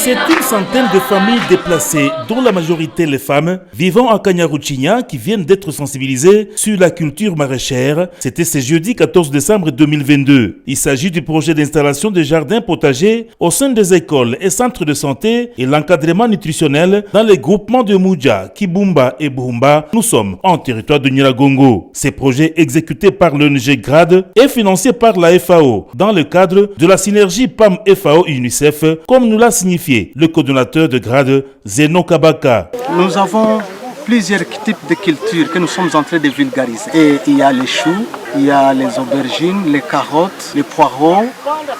C'est une centaine de familles déplacées, dont la majorité les femmes, vivant à Kanyaruchinya, qui viennent d'être sensibilisées sur la culture maraîchère. C'était ce jeudi 14 décembre 2022. Il s'agit du projet d'installation de jardins potagers au sein des écoles et centres de santé et l'encadrement nutritionnel dans les groupements de Mouja, Kibumba et Burumba. Nous sommes en territoire de Nyiragongo. Ces projets exécutés par l'ONG GRAD et financés par la FAO dans le cadre de la synergie PAM-FAO-UNICEF, comme nous l'a signifié le coordonnateur de GRAD, Zeno Kabaka. Nous avons plusieurs types de cultures que nous sommes en train de vulgariser. Et il y a les choux, il y a les aubergines, les carottes, les poireaux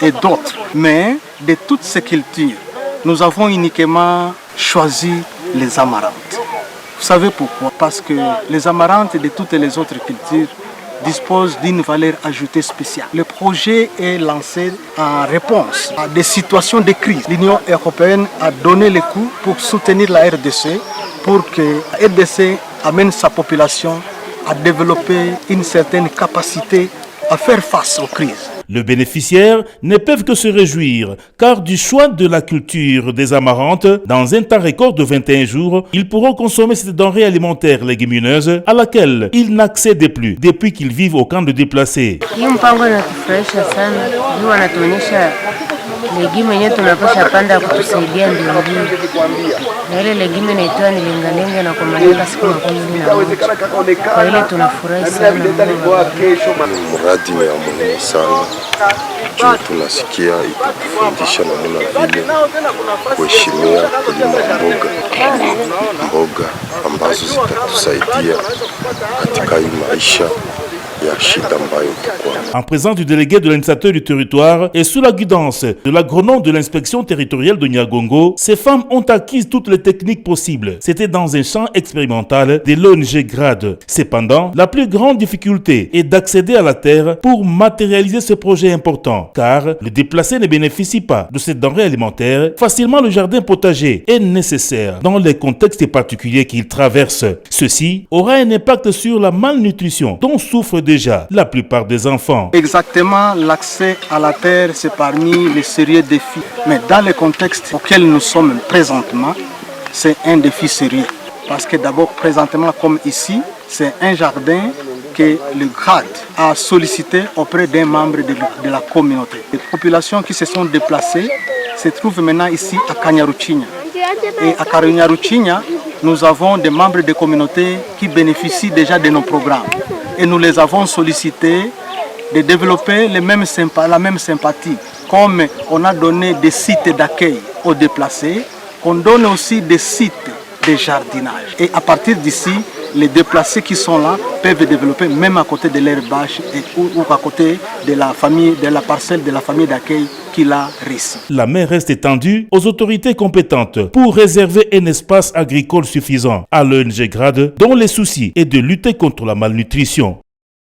et d'autres. Mais de toutes ces cultures, nous avons uniquement choisi les amarantes. Vous savez pourquoi? Parce que les amarantes de toutes les autres cultures disposent d'une valeur ajoutée spéciale. Le projet est lancé en réponse à des situations de crise. L'Union européenne a donné le coup pour soutenir la RDC, pour que la RDC amène sa population à développer une certaine capacité à faire face aux crises. Les bénéficiaires ne peuvent que se réjouir, car du choix de la culture des amarantes, dans un temps record de 21 jours, ils pourront consommer cette denrée alimentaire légumineuse à laquelle ils n'accèdent plus depuis qu'ils vivent au camp de déplacés. Legime yenyewe tunapasha panda kutusaidia mbinguni. Na ile legime inaitwa ni lengalenge na kumalika siku makumi na moja. Kwa ile tunafurahi sana. Mradi ni ya muhimu sana. Juu tunasikia itufundisha namna vile kuheshimia kulima mboga ambazo zitatusaidia katika hii maisha. En présence du délégué de l'initiateur du territoire et sous la guidance de l'agronome de l'inspection territoriale de Nyiragongo, ces femmes ont acquis toutes les techniques possibles. C'était dans un champ expérimental de l'ONG GRAD. Cependant, la plus grande difficulté est d'accéder à la terre pour matérialiser ce projet important, car les déplacés ne bénéficient pas de cette denrée alimentaire. Facilement, le jardin potager est nécessaire dans les contextes particuliers qu'ils traversent. Ceci aura un impact sur la malnutrition dont souffrent déjà la plupart des enfants. Exactement, l'accès à la terre, c'est parmi les sérieux défis. Mais dans le contexte auquel nous sommes présentement, c'est un défi sérieux. Parce que d'abord, présentement, comme ici, c'est un jardin que le GRAD a sollicité auprès d'un membre de la communauté. Les populations qui se sont déplacées se trouvent maintenant ici à Kanyaruchinya. Et à Kanyaruchinya, nous avons des membres de communauté qui bénéficient déjà de nos programmes. Et nous les avons sollicités de développer la même sympathie. Comme on a donné des sites d'accueil aux déplacés, on donne aussi des sites de jardinage. Et à partir d'ici, les déplacés qui sont là peuvent développer même à côté de leur bâche ou à côté de la famille, de la parcelle de la famille d'accueil qu'il a reçue. La main reste étendue aux autorités compétentes pour réserver un espace agricole suffisant à l'ONG GRAD, dont le souci est de lutter contre la malnutrition.